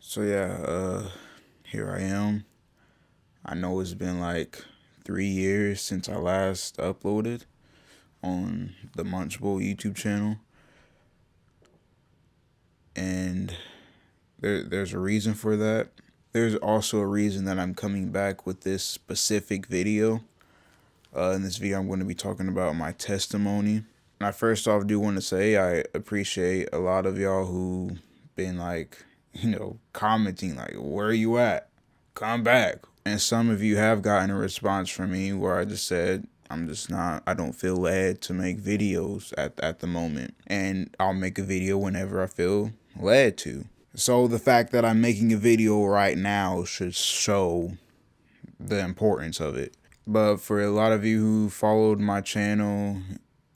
So yeah, here I am. I know it's been like 3 years since I last uploaded on the TheMunchBowl YouTube channel, and there's a reason for that. There's also a reason that I'm coming back with this specific video. In this video, I'm going to be talking about my testimony. And I first off do want to say I appreciate a lot of y'all who been like, commenting like, "Where are you at? Come back." And some of you have gotten a response from me where I just said, I don't feel led to make videos at the moment. And I'll make a video whenever I feel led to. So the fact that I'm making a video right now should show the importance of it. But for a lot of you who followed my channel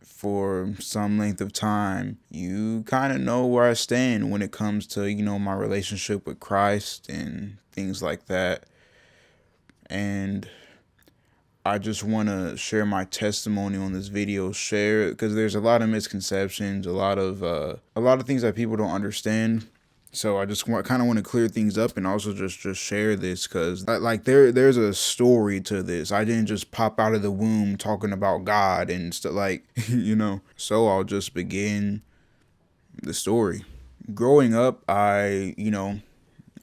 for some length of time, you kind of know where I stand when it comes to, my relationship with Christ and things like that. And I just want to share my testimony on this video, share it because there's a lot of misconceptions, a lot of things that people don't understand. So I just kind of want to clear things up and also just share this because like there's a story to this. I didn't just pop out of the womb talking about God and stuff like So I'll just begin the story. Growing up, I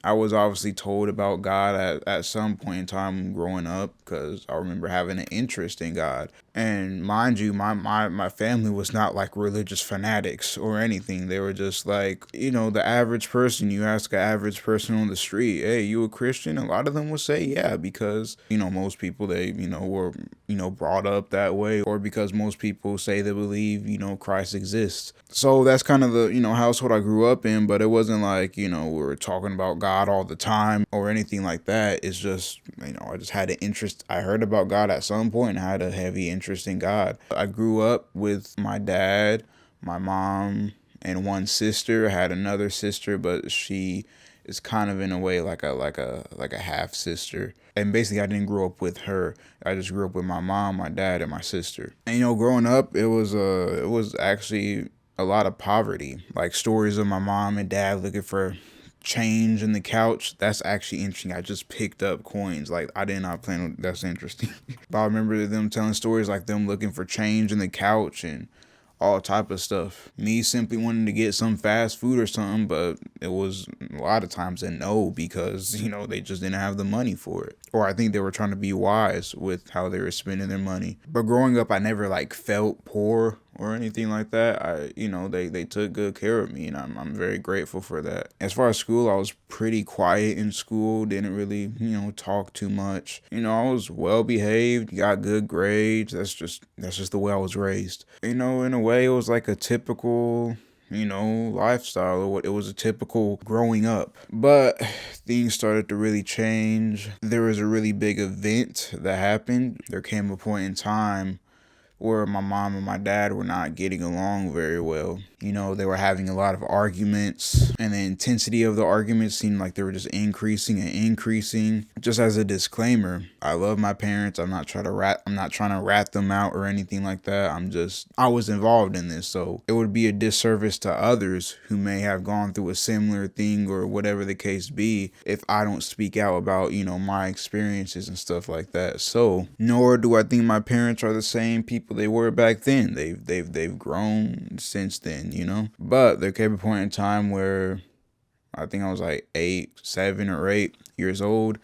was obviously told about God at some point in time growing up because I remember having an interest in God. And mind you, my family was not like religious fanatics or anything. They were just like, the average person. You ask an average person on the street, "Hey, you a Christian?" A lot of them will say, yeah, because, most people, they, were, brought up that way, or because most people say they believe, Christ exists. So that's kind of the, household I grew up in, but it wasn't like, we were talking about God all the time or anything like that. It's just, I just had an interest. I heard about God at some point and had a heavy interest in God. I grew up with my dad, my mom, and one sister. I had another sister, but she is kind of in a way like a half sister. And basically I didn't grow up with her. I just grew up with my mom, my dad, and my sister. And growing up, it was actually a lot of poverty, like stories of my mom and dad looking for change in the couch. That's actually interesting. I just picked up coins. Like, I did not plan on. That's interesting. But I remember them telling stories like them looking for change in the couch and all type of stuff. Me simply wanting to get some fast food or something, but it was a lot of times a no because, they just didn't have the money for it. Or I think they were trying to be wise with how they were spending their money. But growing up, I never like felt poor or anything like that. They took good care of me, and I'm very grateful for that. As far as school, I was pretty quiet in school, didn't really, talk too much. I was well behaved, got good grades. That's just the way I was raised. In a way, it was like a typical lifestyle. It was a typical growing up. But things started to really change. There was a really big event that happened. There came a point in time where my mom and my dad were not getting along very well. They were having a lot of arguments, and the intensity of the arguments seemed like they were just increasing and increasing. Just as a disclaimer, I love my parents. I'm not trying to rat them out or anything like that. I was involved in this, so it would be a disservice to others who may have gone through a similar thing or whatever the case be if I don't speak out about, my experiences and stuff like that. So, nor do I think my parents are the same people they were back then. They've grown since then, But there came a point in time where I think I was like 7 or 8 years old,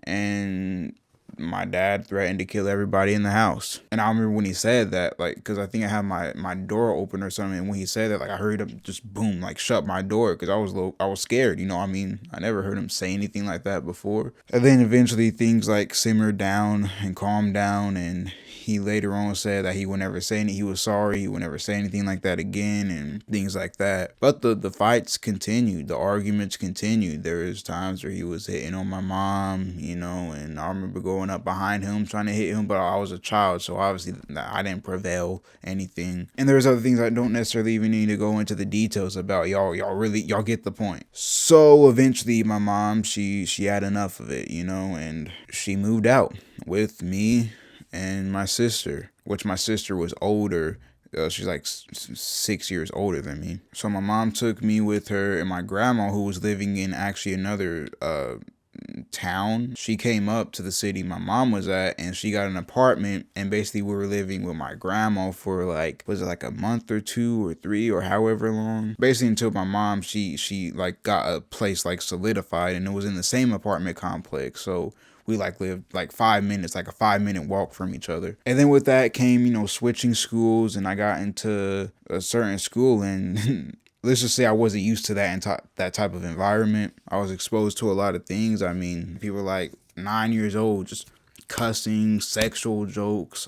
and my dad threatened to kill everybody in the house. And I remember when he said that, like, because I think I had my door open or something, and when he said that, like, I heard him just boom, like, shut my door, because I was scared, I never heard him say anything like that before. And then eventually things like simmered down and calmed down, and he later on said that he would never say anything. He was sorry. He would never say anything like that again and things like that. But the fights continued. The arguments continued. There was times where he was hitting on my mom, and I remember going up behind him trying to hit him, but I was a child, so obviously I didn't prevail anything. And there's other things I don't necessarily even need to go into the details about. Y'all get the point. So eventually my mom, she had enough of it, and she moved out with me and my sister, which my sister was older She's like 6 years older than me. So my mom took me with her and my grandma, who was living in actually another town. She came up to the city my mom was at, and she got an apartment, and basically we were living with my grandma for like, was it like a month or 2 or 3 or however long, basically until my mom, she like got a place like solidified, and it was in the same apartment complex. So we like lived like 5 minutes, like a 5 minute walk from each other. And then with that came, switching schools, and I got into a certain school, and let's just say I wasn't used to that type of environment. I was exposed to a lot of things. I mean, people like 9 years old, just cussing, sexual jokes,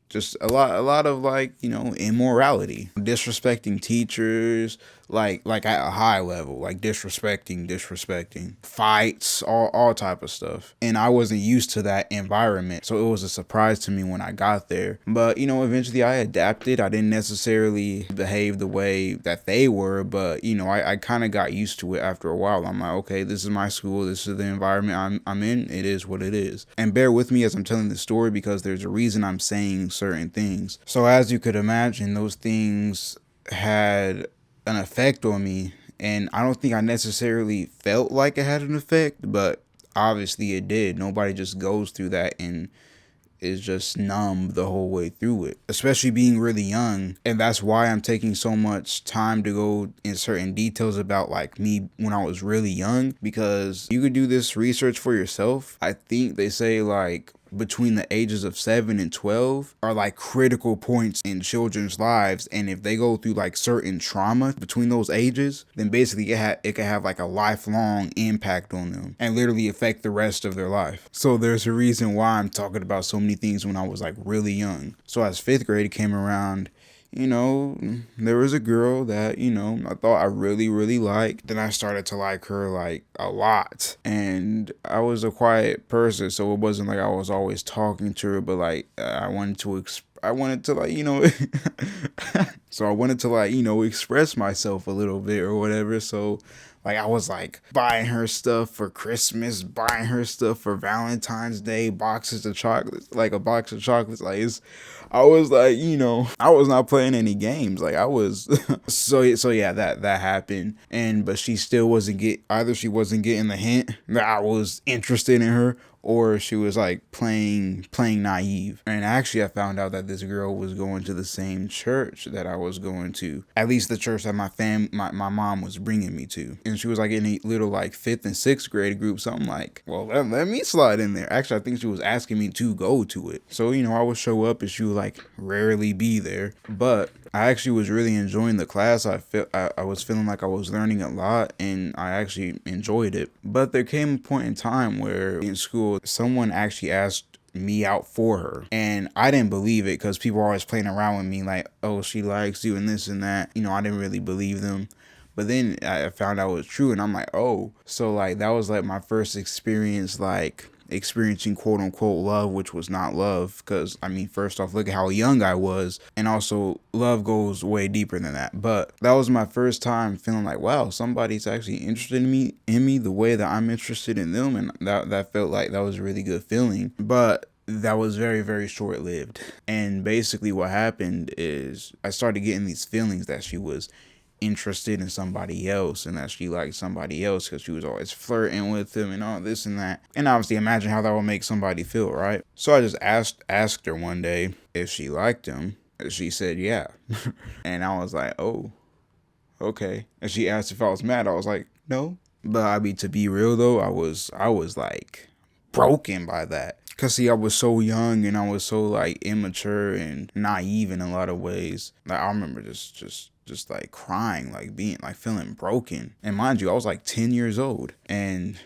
just a lot of like, immorality, disrespecting teachers, like at a high level, like disrespecting, fights, all type of stuff. And I wasn't used to that environment, so it was a surprise to me when I got there. But eventually I adapted. I didn't necessarily behave the way that they were, but I kind of got used to it after a while. I'm like, okay, this is my school, this is the environment I'm in, it is what it is. And bear with me as I'm telling the story, because there's a reason I'm saying certain things. So as you could imagine, those things had an effect on me, and I don't think I necessarily felt like it had an effect, but obviously it did. Nobody just goes through that and is just numb the whole way through it, especially being really young. And that's why I'm taking so much time to go in certain details about like me when I was really young, because you could do this research for yourself. I think they say like between the ages of 7 and 12 are like critical points in children's lives, and if they go through like certain trauma between those ages, then basically it can have like a lifelong impact on them and literally affect the rest of their life. So there's a reason why I'm talking about so many things when I was like really young. So as 5th grade came around, there was a girl that, I thought I really, really liked. Then I started to like her like a lot. And I was a quiet person, so it wasn't like I was always talking to her, but like I wanted to like, so I wanted to like, express myself a little bit or whatever. So like I was like buying her stuff for Christmas, buying her stuff for Valentine's Day, boxes of chocolates, like a box of chocolates. I was like, I was not playing any games. Like I was, so yeah, that happened. But she still either she wasn't getting the hint that I was interested in her, or she was like playing naive. And actually I found out that this girl was going to the same church that I was going to, at least the church that my mom was bringing me to. And she was like in a little like 5th and 6th grade group. So I'm like, well, let me slide in there. Actually, I think she was asking me to go to it. So, I would show up, and she would like rarely be there. But I actually was really enjoying the class. I was feeling like I was learning a lot, and I actually enjoyed it. But there came a point in time where in school, someone actually asked me out for her, and I didn't believe it, because people were always playing around with me like, oh, she likes you and this and that. I didn't really believe them. But then I found out it was true, and I'm like, oh. So like that was like my first experience, like experiencing quote unquote love, which was not love. Because I mean, first off, look at how young I was, and also love goes way deeper than that. But that was my first time feeling like, wow, somebody's actually interested in me the way that I'm interested in them, and that felt like that was a really good feeling. But that was very, very short lived. And basically what happened is I started getting these feelings that she was interested in somebody else, and that she liked somebody else, because she was always flirting with him and all this and that. And obviously imagine how that would make somebody feel, right? So I just asked her one day if she liked him. She said yeah. And I was like, oh, okay. And she asked if I was mad. I was like, no. But I mean, to be real though, I was like broken by that. Cause see, I was so young, and I was so like immature and naive in a lot of ways. Like I remember just like crying, like being like feeling broken. And mind you, I was like 10 years old, and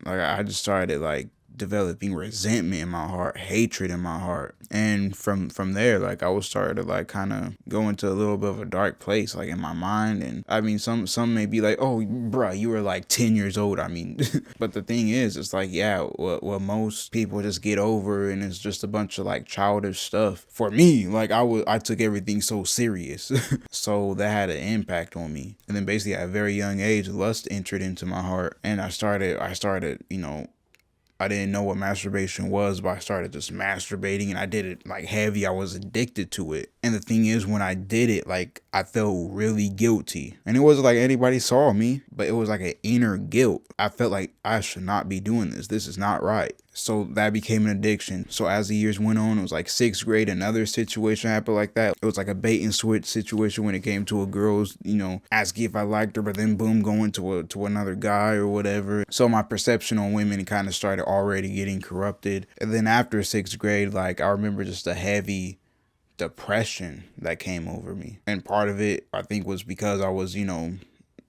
like I just started like developing resentment in my heart, hatred in my heart. And from there, like I was started to like kind of go into a little bit of a dark place, like in my mind. And I mean, some may be like, oh, bruh, you were like 10 years old. I mean, but the thing is, it's like, yeah, what most people just get over, and it's just a bunch of like childish stuff. For me, like I took everything so serious. So that had an impact on me. And then basically at a very young age, lust entered into my heart, and I started, I didn't know what masturbation was, but I started just masturbating and I did it like heavy. I was addicted to it. And the thing is, when I did it, like I felt really guilty. And it wasn't like anybody saw me, but it was like an inner guilt. I felt like I should not be doing this. This is not right. So that became an addiction. So as the years went on, it was like 6th grade, another situation happened like that. It was like a bait and switch situation when it came to a girl's, asking if I liked her, but then boom, going to another guy or whatever. So my perception on women kind of started already getting corrupted. And then after 6th grade, like I remember just a heavy depression that came over me. And part of it, I think, was because I was,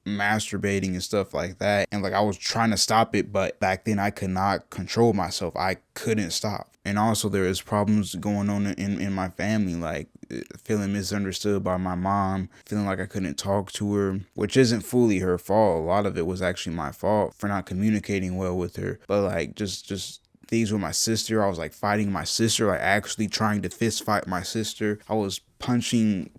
masturbating and stuff like that, and like I was trying to stop it, but back then I could not control myself. I couldn't stop. And also there is problems going on in my family, like feeling misunderstood by my mom, feeling like I couldn't talk to her, which isn't fully her fault. A lot of it was actually my fault for not communicating well with her. But like just things with my sister, I was like fighting my sister, like actually trying to fist fight my sister. I was punching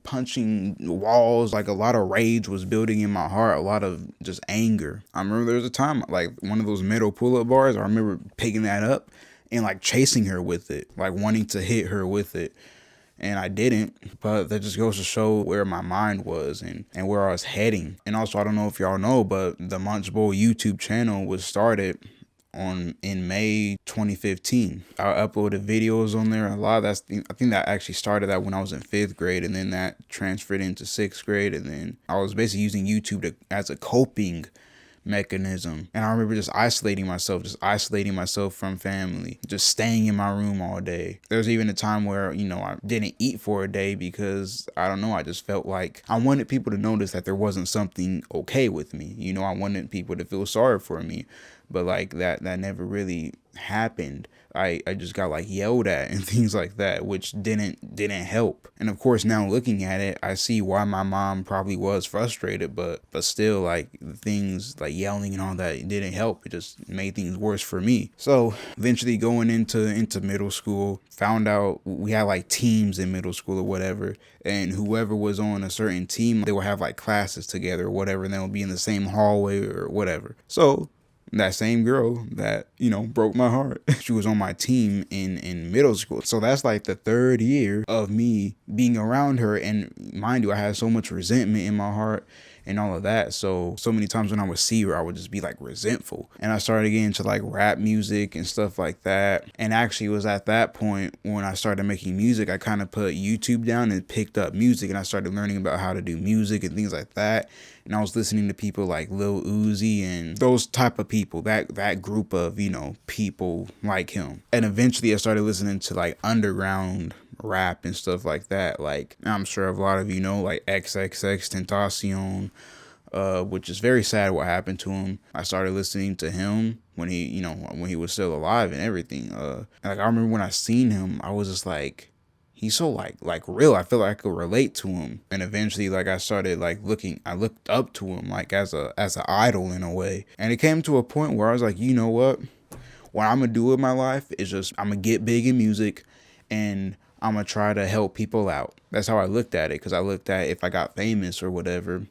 walls. Like a lot of rage was building in my heart, a lot of just anger. I remember there was a time, like one of those metal pull-up bars, I remember picking that up and like chasing her with it, like wanting to hit her with it. And I didn't, but that just goes to show where my mind was and where I was heading. And also, I don't know if y'all know, but the TheMunchBowl YouTube channel was started in May 2015. I uploaded videos on there a lot. I think that actually started that when I was in 5th grade, and then that transferred into 6th grade, and then I was basically using YouTube as a coping mechanism. And I remember just isolating myself from family, just staying in my room all day. There was even a time where, I didn't eat for a day because I don't know, I just felt like I wanted people to notice that there wasn't something okay with me. I wanted people to feel sorry for me, but like that never really happened. I just got like yelled at and things like that, which didn't help. And of course, now looking at it, I see why my mom probably was frustrated, but still, like the things like yelling and all that, it didn't help. It just made things worse for me. So eventually going into middle school, found out we had like teams in middle school or whatever, and whoever was on a certain team, they would have like classes together or whatever, and they would be in the same hallway or whatever. So that same girl that, broke my heart, she was on my team in middle school. So that's like the 3rd year of me being around her. And mind you, I had so much resentment in my heart and all of that. So many times when I would see her, I would just be like resentful. And I started getting into like rap music and stuff like that. And actually it was at that point when I started making music, I kind of put YouTube down and picked up music, and I started learning about how to do music and things like that. And I was listening to people like Lil Uzi and those type of people, that group of, people like him. And eventually I started listening to like underground rap and stuff like that. Like I'm sure a lot of you know, like XXXTentacion, which is very sad what happened to him. I started listening to him when he was still alive and everything. Like I remember when I seen him, I was just like, he's so like real. I feel like I could relate to him. And eventually, like I started like I looked up to him like as an idol in a way. And it came to a point where I was like, you know what I'm gonna do with my life is just I'm gonna get big in music, and I'm gonna try to help people out. That's how I looked at it, because I looked at if I got famous or whatever,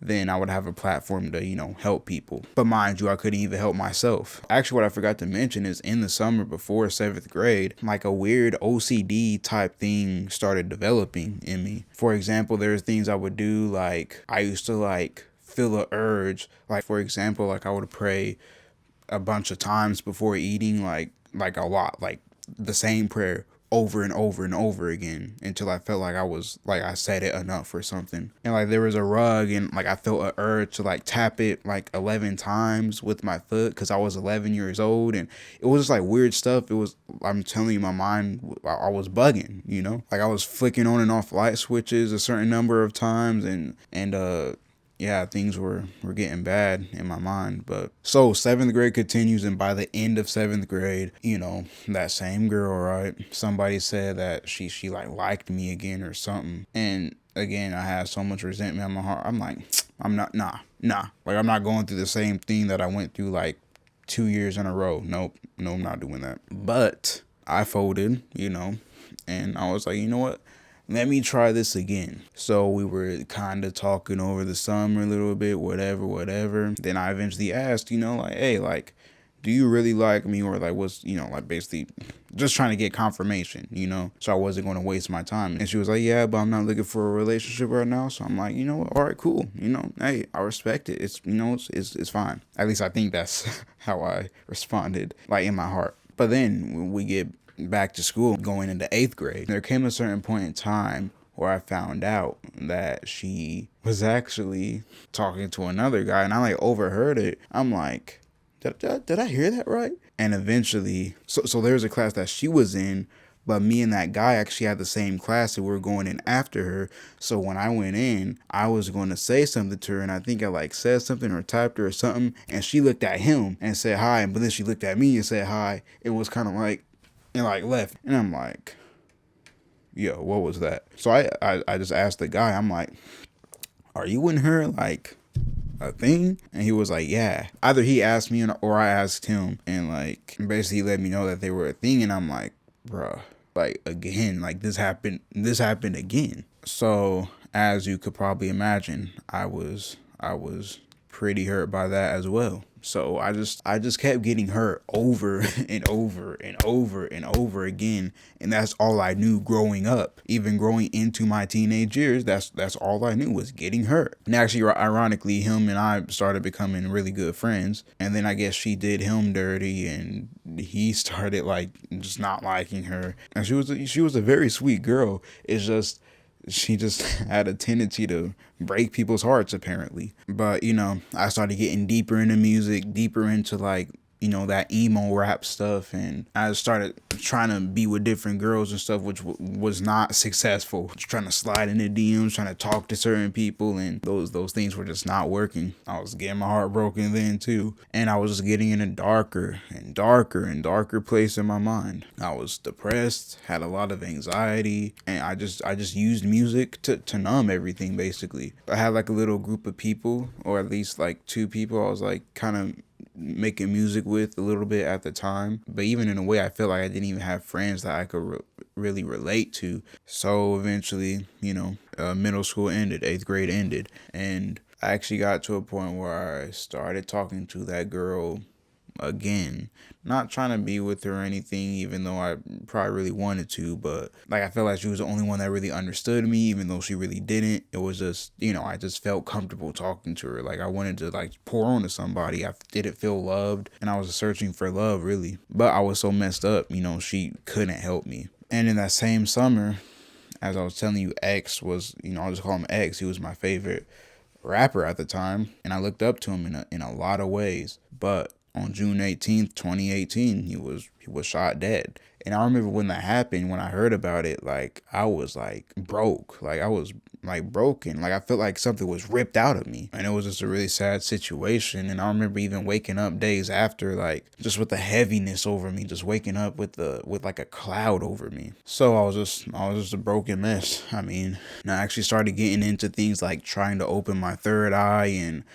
then I would have a platform to, help people. But mind you, I couldn't even help myself. Actually, what I forgot to mention is in the summer before 7th grade, like a weird OCD type thing started developing in me. For example, there's things I would do, like I used to like feel a urge. Like for example, like I would pray a bunch of times before eating, like a lot, like the same prayer over and over and over again until I felt like I said it enough or something. And like there was a rug, and like I felt an urge to like tap it like 11 times with my foot because I was 11 years old, and it was just like weird stuff. It was, I'm telling you, my mind, I was bugging, like I was flicking on and off light switches a certain number of times, and yeah, things were getting bad in my mind. But so 7th grade continues, and by the end of 7th grade, that same girl, right? Somebody said that she like liked me again or something. And again, I had so much resentment in my heart. I'm like, I'm not, nah. Like I'm not going through the same thing that I went through like 2 years in a row. Nope, no, I'm not doing that. But I folded, and I was like, you know what? Let me try this again. So we were kind of talking over the summer a little bit, whatever. Then I eventually asked, like, hey, like, do you really like me, or like what's, like basically just trying to get confirmation, so I wasn't going to waste my time. And she was like, yeah, but I'm not looking for a relationship right now. So I'm like, you know what, all right, cool, hey, I respect it. It's, it's fine. At least I think that's how I responded, like in my heart. But then when we get back to school, going into 8th grade, there came a certain point in time where I found out that she was actually talking to another guy, and I like overheard it. I'm like, did I hear that right? And eventually, so there was a class that she was in, but me and that guy actually had the same class, and we were going in after her. So when I went in, I was going to say something to her, and I think I like said something or tapped her or something, and she looked at him and said hi, but then she looked at me and said hi. It was kind of like, and like left, and I'm like, yo, what was that? So I just asked the guy, I'm like, are you and her like a thing? And he was like, yeah. Either he asked me or I asked him, and like basically let me know that they were a thing. And I'm like, bruh, like again, like this happened again. So as you could probably imagine, I was pretty hurt by that as well. So I just kept getting hurt over and over and over and over again, and that's all I knew growing up. Even growing into my teenage years, that's all I knew was getting hurt. And actually, ironically, him and I started becoming really good friends, and then I guess she did him dirty, and he started like just not liking her. And she was a very sweet girl. It's just she just had a tendency to break people's hearts, apparently. But I started getting deeper into music, deeper into like that emo rap stuff, and I started trying to be with different girls and stuff, which was not successful. Just trying to slide into DMs, trying to talk to certain people, and those things were just not working. I was getting my heart broken then too, and I was just getting in a darker and darker and darker place in my mind. I was depressed, had a lot of anxiety, and I just used music to numb everything. Basically, I had like a little group of people, or at least like 2 people I was like kind of making music with a little bit at the time. But even in a way, I feel like I didn't even have friends that I could really relate to. So eventually, middle school ended, 8th grade ended, and I actually got to a point where I started talking to that girl again. Not trying to be with her or anything, even though I probably really wanted to, but like I felt like she was the only one that really understood me, even though she really didn't. It was just, I just felt comfortable talking to her. Like I wanted to like pour onto somebody. I didn't feel loved, and I was searching for love really. But I was so messed up, she couldn't help me. And in that same summer, as I was telling you, X was, I'll just call him X. He was my favorite rapper at the time, and I looked up to him in a lot of ways. But on June 18th, 2018, he was shot dead. And I remember when that happened, when I heard about it, like I was like broke. Like I was like broken. Like I felt like something was ripped out of me. And it was just a really sad situation. And I remember even waking up days after, like just with the heaviness over me, just waking up with like a cloud over me. So I was just a broken mess. I mean, and I actually started getting into things like trying to open my third eye and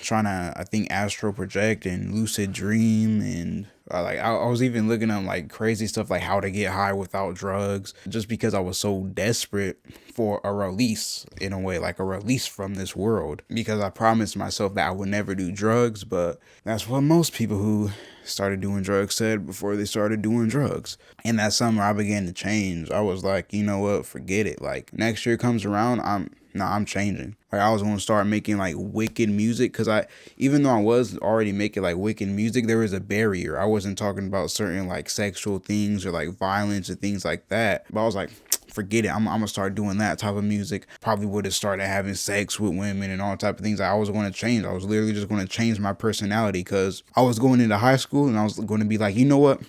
trying to, I think, astral project and lucid dream. And I was even looking at like crazy stuff like how to get high without drugs, just because I was so desperate for a release, in a way, like a release from this world, because I promised myself that I would never do drugs. But that's what most people who started doing drugs said before they started doing drugs. And that summer I began to change. I was like, you know what, forget it. Like next year comes around, I'm changing. Like I was going to start making like wicked music, because even though I was already making like wicked music, there was a barrier. I wasn't talking about certain like sexual things or like violence and things like that. But I was like, forget it. I'm going to start doing that type of music. Probably would have started having sex with women and all type of things. I was going to change. I was literally just going to change my personality, because I was going into high school and I was going to be like, you know what?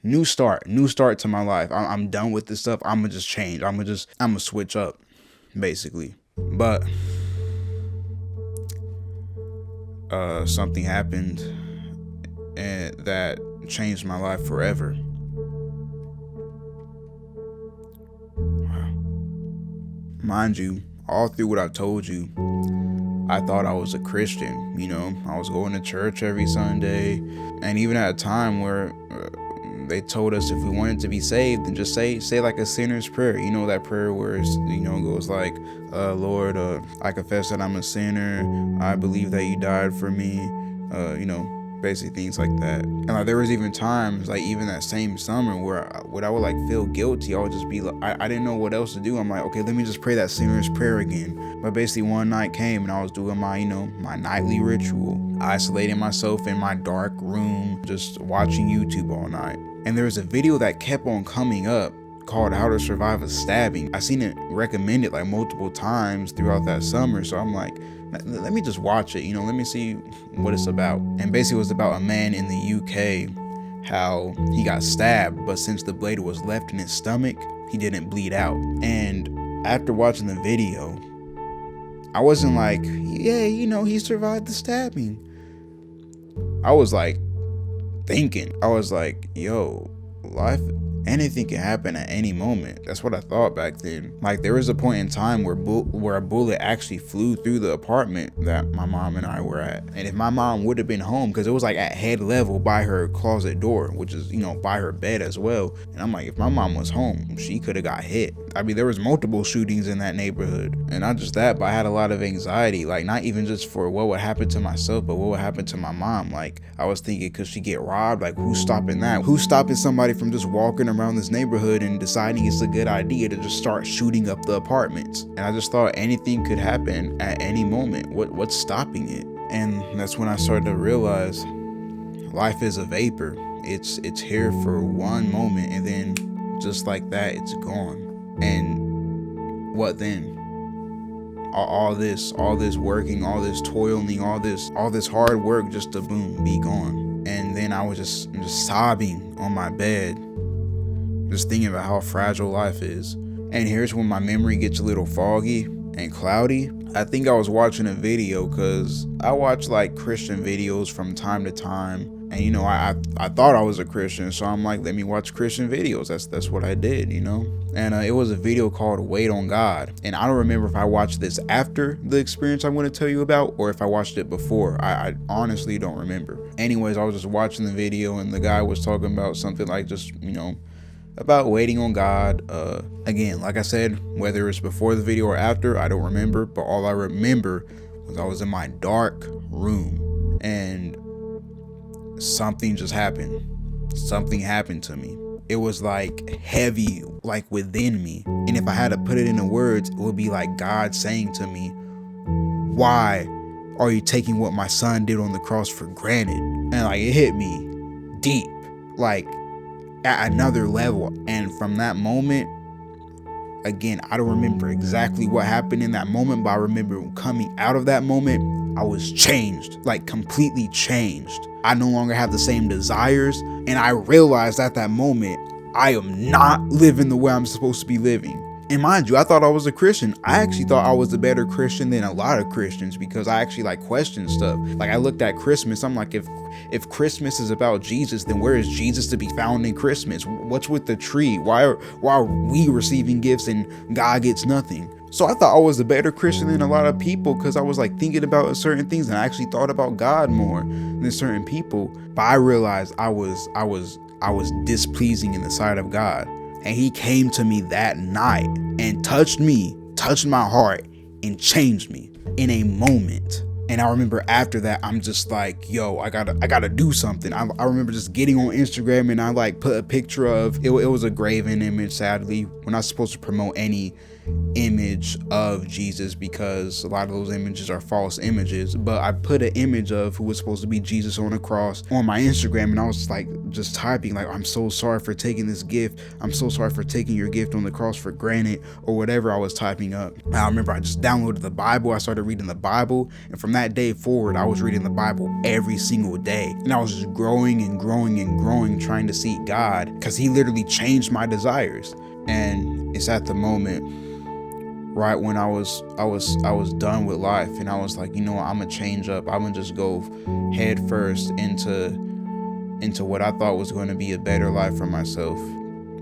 New start to my life. I'm done with this stuff. I'm going to just change. I'm going to switch up, basically. But something happened and that changed my life forever. Wow. Mind you, all through what I told you, I thought I was a Christian. I was going to church every Sunday, and even at a time where they told us if we wanted to be saved, then just say like a sinner's prayer. That prayer where it's, goes like, Lord, I confess that I'm a sinner. I believe that you died for me. basically things like that. And like there was even times, like even that same summer, where I would like feel guilty. I would just be like, I didn't know what else to do. I'm like, okay, let me just pray that sinner's prayer again. But basically one night came and I was doing my, my nightly ritual, isolating myself in my dark room, just watching YouTube all night. And there was a video that kept on coming up called How to Survive a Stabbing. I seen it recommended like multiple times throughout that summer. So I'm like, let me just watch it, let me see what it's about. And basically it was about a man in the UK, how he got stabbed, but since the blade was left in his stomach, he didn't bleed out. And after watching the video, I wasn't like, yeah, he survived the stabbing. I was like thinking, I was like, yo, life, anything can happen at any moment. That's what I thought back then. Like there was a point in time where a bullet actually flew through the apartment that my mom and I were at. And if my mom would have been home, because it was like at head level by her closet door, which is, by her bed as well. And I'm like, if my mom was home, she could have got hit. I mean, there was multiple shootings in that neighborhood. And not just that, but I had a lot of anxiety, like not even just for what would happen to myself, but what would happen to my mom. Like I was thinking, could she get robbed? Like who's stopping that? Who's stopping somebody from just walking around this neighborhood and deciding it's a good idea to just start shooting up the apartments? And I just thought anything could happen at any moment. What's stopping it? And that's when I started to realize life is a vapor. It's here for one moment, and then just like that, it's gone. And what then? All this working, all this toiling, all this hard work just to boom, be gone. And then I was just sobbing on my bed, just thinking about how fragile life is. And here's when my memory gets a little foggy and cloudy. I think I was watching a video, because I watch like Christian videos from time to time. And I thought I was a Christian, so I'm like, let me watch Christian videos. That's what I did, And it was a video called Wait on God. And I don't remember if I watched this after the experience I'm going to tell you about, or if I watched it before. I honestly don't remember. Anyways, I was just watching the video, and the guy was talking about something like just, about waiting on God. Again, like I said, whether it's before the video or after, I don't remember. But all I remember was I was in my dark room, and something just happened. Something happened to me. It was like heavy, like within me. And if I had to put it into words, it would be like God saying to me, why are you taking what my son did on the cross for granted? And like it hit me deep, like at another level. And from that moment, again, I don't remember exactly what happened in that moment, but I remember coming out of that moment, I was changed, like completely changed. I no longer have the same desires. And I realized at that moment, I am not living the way I'm supposed to be living. And mind you, I thought I was a Christian. I actually thought I was a better Christian than a lot of Christians, because I actually like questioned stuff. Like I looked at Christmas. I'm like, if Christmas is about Jesus, then where is Jesus to be found in Christmas? What's with the tree? Why are we receiving gifts and God gets nothing? So I thought I was a better Christian than a lot of people, because I was like thinking about certain things, and I actually thought about God more than certain people. But I realized I was displeasing in the sight of God. And he came to me that night and touched my heart, and changed me in a moment. And I remember after that, I'm just like, yo, I gotta do something. I remember just getting on Instagram, and I like put a picture of, it was a graven image. Sadly, we're not supposed to promote any image of Jesus, because a lot of those images are false images. But I put an image of who was supposed to be Jesus on a cross on my Instagram, and I was like just typing like, I'm so sorry for taking this gift. I'm so sorry for taking your gift on the cross for granted, or whatever I was typing up. I remember I just downloaded the Bible. I started reading the Bible, and from that day forward, I was reading the Bible every single day. And I was just growing and growing and growing, trying to seek God, because he literally changed my desires. And it's at the moment right when I was done with life, and I was like, I'm gonna change up. I'm gonna just go head first into what I thought was going to be a better life for myself,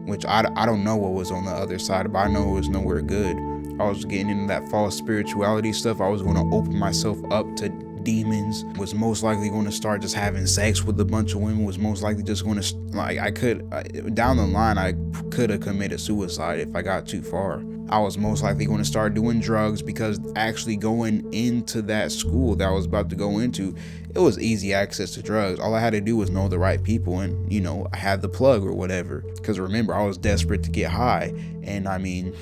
which I don't know what was on the other side, but I know it was nowhere good. I was getting into that false spirituality stuff. I was going to open myself up to demons, was most likely going to start just having sex with a bunch of women, was most likely just going to, down the line, I could have committed suicide if I got too far. I was most likely going to start doing drugs, because actually going into that school that I was about to go into, it was easy access to drugs. All I had to do was know the right people, and I had the plug or whatever. Because remember, I was desperate to get high, and I mean,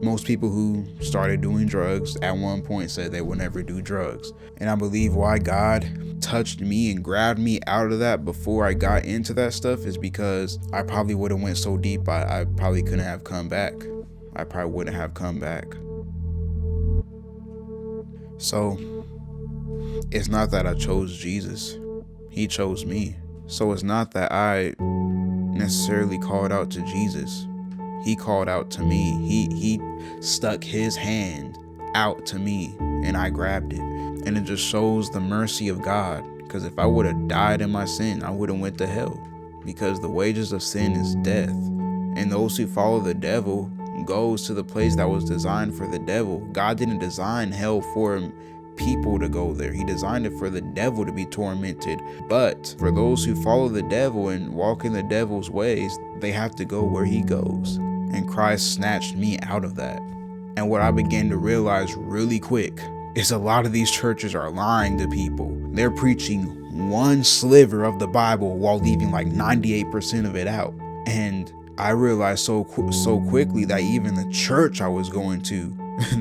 most people who started doing drugs at one point said they would never do drugs. And I believe why God touched me and grabbed me out of that before I got into that stuff is because I probably would have went so deep I probably couldn't have come back. I probably wouldn't have come back. So it's not that I chose Jesus. He chose me. So it's not that I necessarily called out to Jesus. He called out to me. He stuck his hand out to me and I grabbed it. And it just shows the mercy of God. Because if I would have died in my sin, I would have went to hell. Because the wages of sin is death. And those who follow the devil goes to the place that was designed for the devil. God didn't design hell for people to go there. He designed it for the devil to be tormented. But for those who follow the devil and walk in the devil's ways, they have to go where he goes. And Christ snatched me out of that. And what I began to realize really quick is a lot of these churches are lying to people. They're preaching one sliver of the Bible while leaving like 98% of it out. And I realized so quickly that even the church I was going to,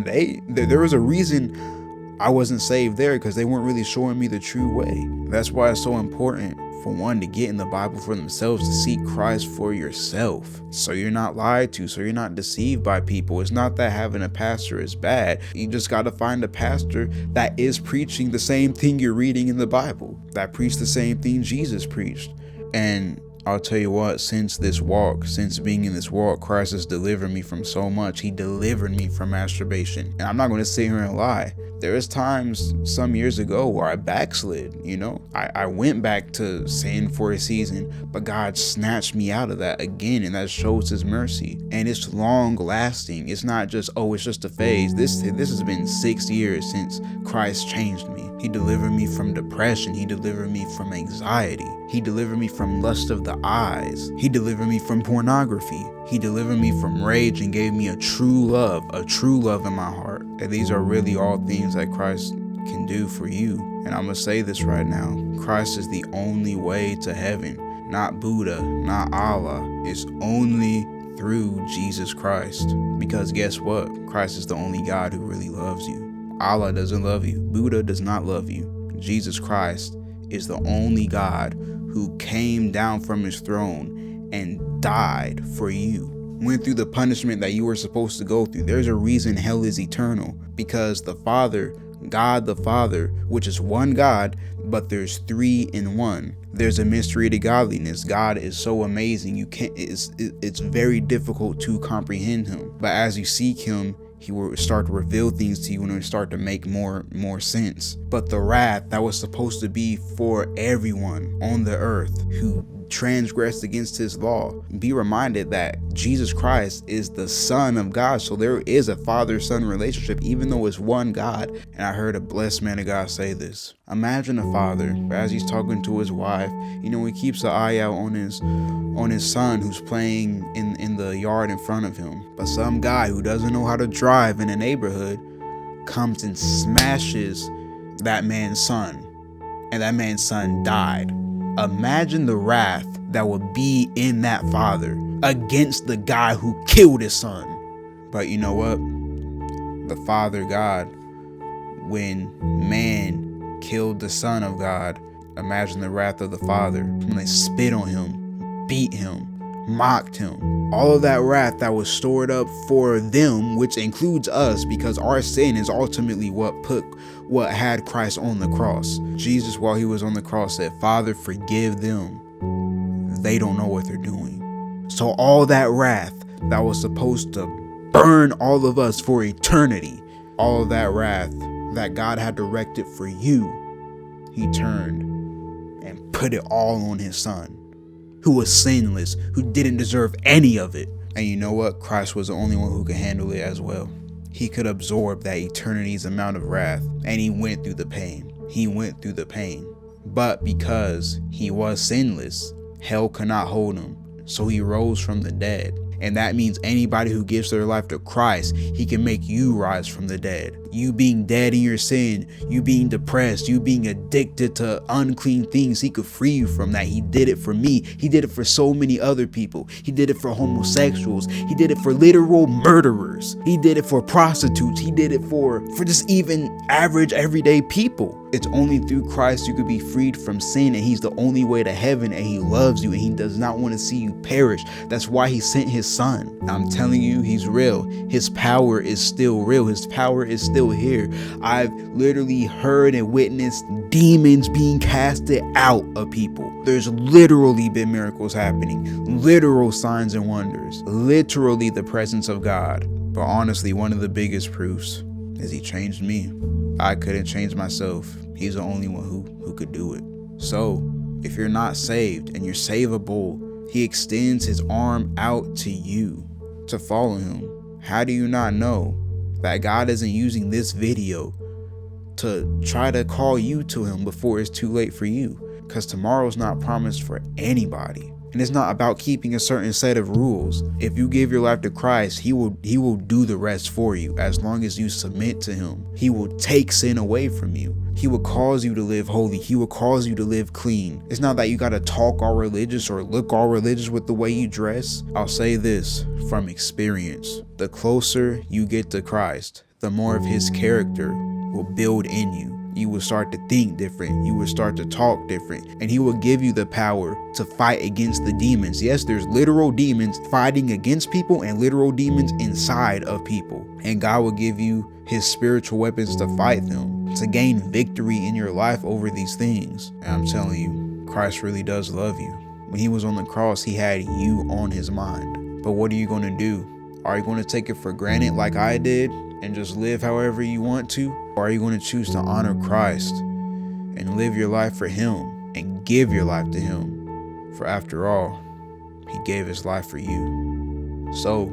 there was a reason I wasn't saved there, because they weren't really showing me the true way. That's why it's so important, for one, to get in the Bible for themselves, to seek Christ for yourself, so you're not lied to, so you're not deceived by people. It's not that having a pastor is bad. You just got to find a pastor that is preaching the same thing you're reading in the Bible, that preached the same thing Jesus preached. And I'll tell you what, since being in this walk, Christ has delivered me from so much. He delivered me from masturbation. And I'm not going to sit here and lie. There was times some years ago where I backslid, I went back to sin for a season, but God snatched me out of that again, and that shows his mercy. And it's long lasting. It's not just, it's just a phase. This has been 6 years since Christ changed me. He delivered me from depression. He delivered me from anxiety. He delivered me from lust of the eyes. He delivered me from pornography. He delivered me from rage and gave me a true love in my heart. And these are really all things that Christ can do for you. And I'm going to say this right now. Christ is the only way to heaven. Not Buddha, not Allah. It's only through Jesus Christ. Because guess what? Christ is the only God who really loves you. Allah doesn't love you. Buddha does not love you. Jesus Christ is the only God who came down from his throne and died for you. Went through the punishment that you were supposed to go through. There's a reason hell is eternal, because the Father, God the Father, which is one God, but there's three in one. There's a mystery to godliness. God is so amazing. It's very difficult to comprehend him. But as you seek him, he will start to reveal things to you, and it will start to make more sense. But the wrath that was supposed to be for everyone on the earth who transgressed against his law, be reminded that Jesus Christ is the Son of God. So there is a father-son relationship, even though it's one God. And I heard a blessed man of God say this. Imagine a father, as he's talking to his wife, he keeps an eye out on his son who's playing in the yard in front of him. But some guy who doesn't know how to drive in a neighborhood comes and smashes that man's son, and that man's son died. Imagine the wrath that would be in that father against the guy who killed his son. But you know what? The Father God, when man killed the Son of God, imagine the wrath of the Father when they spit on him, beat him, mocked him. All of that wrath that was stored up for them, which includes us, because our sin is ultimately what had Christ on the cross. Jesus, while he was on the cross, said, Father, forgive them. They don't know what they're doing. So all that wrath that was supposed to burn all of us for eternity, all of that wrath that God had directed for you, he turned and put it all on his son, who was sinless, who didn't deserve any of it. And you know what? Christ was the only one who could handle it as well. He could absorb that eternity's amount of wrath, and he went through the pain. But because he was sinless, hell could not hold him. So he rose from the dead. And that means anybody who gives their life to Christ, he can make you rise from the dead. You being dead in your sin, you being depressed, you being addicted to unclean things, he could free you from that. He did it for me. He did it for so many other people. He did it for homosexuals. He did it for literal murderers. He did it for prostitutes. He did it for just even average everyday people. It's only through Christ you could be freed from sin, and he's the only way to heaven, and he loves you, and he does not want to see you perish. That's why he sent his son. I'm telling you, he's real. His power is still real. His power is still here. I've literally heard and witnessed demons being casted out of people. There's literally been miracles happening, literal signs and wonders, literally the presence of God. But honestly, one of the biggest proofs is he changed me. I couldn't change myself. He's the only one who could do it. So if you're not saved and you're savable, he extends his arm out to you to follow him. How do you not know that God isn't using this video to try to call you to him before it's too late for you? Because tomorrow's not promised for anybody. And it's not about keeping a certain set of rules. If you give your life to Christ, he will do the rest for you as long as you submit to him. He will take sin away from you. He will cause you to live holy. He will cause you to live clean. It's not that you got to talk all religious or look all religious with the way you dress. I'll say this from experience. The closer you get to Christ, the more of his character will build in you. You will start to think different. You will start to talk different. And he will give you the power to fight against the demons. Yes, there's literal demons fighting against people and literal demons inside of people. And God will give you his spiritual weapons to fight them, to gain victory in your life over these things. And I'm telling you, Christ really does love you. When he was on the cross, he had you on his mind. But what are you going to do? Are you going to take it for granted like I did and just live however you want to? Or are you going to choose to honor Christ and live your life for him and give your life to him? For after all, he gave his life for you. So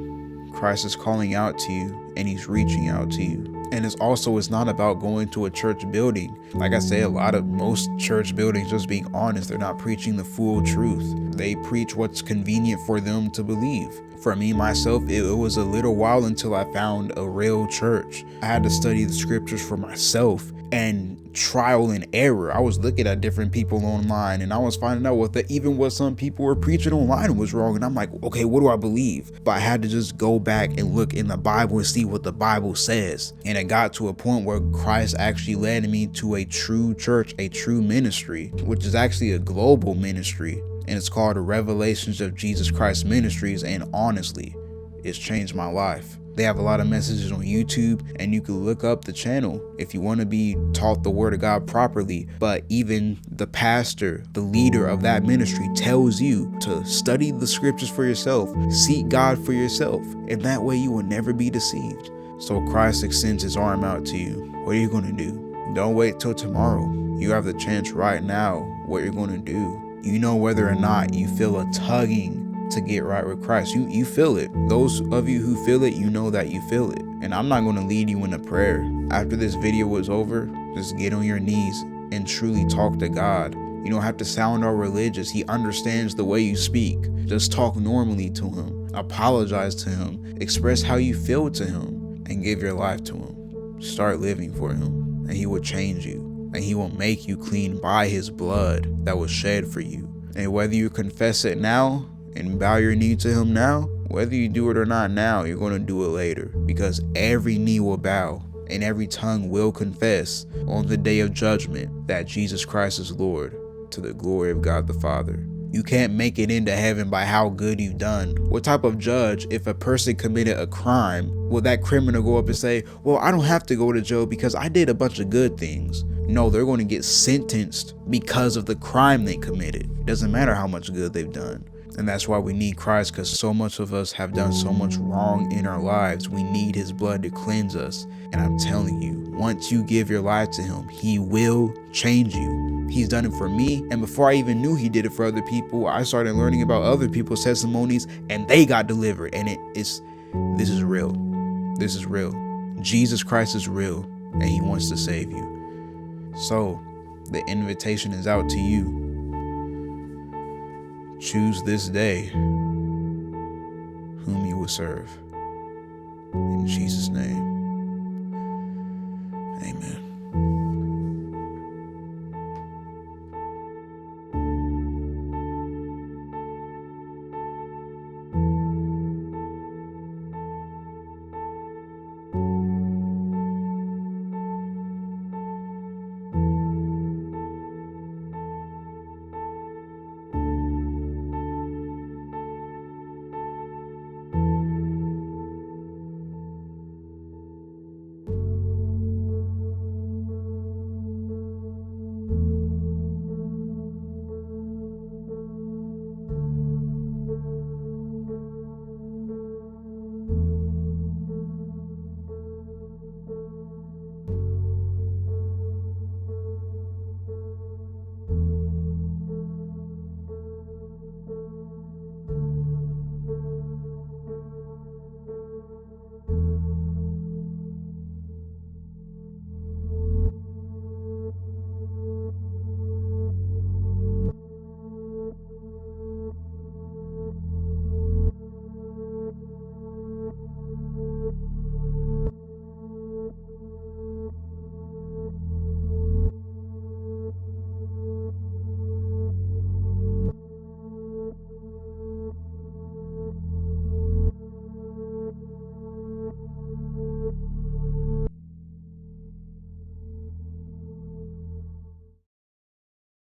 Christ is calling out to you and he's reaching out to you. And it's not about going to a church building. Like I say, most church buildings, just being honest, they're not preaching the full truth. They preach what's convenient for them to believe. For me, myself, it was a little while until I found a real church. I had to study the scriptures for myself and trial and error. I was looking at different people online and I was finding out even what some people were preaching online was wrong. And I'm like, okay, what do I believe? But I had to just go back and look in the Bible and see what the Bible says. And it got to a point where Christ actually led me to a true church, a true ministry, which is actually a global ministry. And it's called the Revelations of Jesus Christ Ministries. And honestly, it's changed my life. They have a lot of messages on YouTube, and you can look up the channel if you want to be taught the word of God properly. But even the pastor, the leader of that ministry, tells you to study the scriptures for yourself, seek God for yourself, and that way you will never be deceived. So Christ extends his arm out to you. What are you going to do? Don't wait till tomorrow. You have the chance right now what you're going to do. You know whether or not you feel a tugging to get right with Christ. You feel it. Those of you who feel it, you know that you feel it. And I'm not going to lead you in a prayer. After this video was over, just get on your knees and truly talk to God. You don't have to sound all religious. He understands the way you speak. Just talk normally to him. Apologize to him. Express how you feel to him and give your life to him. Start living for him and he will change you. And he will make you clean by his blood that was shed for you. And whether you confess it now and bow your knee to him now, whether you do it or not now, you're going to do it later. Because every knee will bow and every tongue will confess on the day of judgment that Jesus Christ is Lord, to the glory of God the Father. You can't make it into heaven by how good you've done. What type of judge, if a person committed a crime, will that criminal go up and say, well, I don't have to go to jail because I did a bunch of good things? No, they're going to get sentenced because of the crime they committed. It doesn't matter how much good they've done. And that's why we need Christ, because so much of us have done so much wrong in our lives. We need his blood to cleanse us. And I'm telling you, once you give your life to him, he will change you. He's done it for me. And before I even knew he did it for other people, I started learning about other people's testimonies and they got delivered. And this is real. This is real. Jesus Christ is real and he wants to save you. So the invitation is out to you. Choose this day whom you will serve. In Jesus' name. Amen.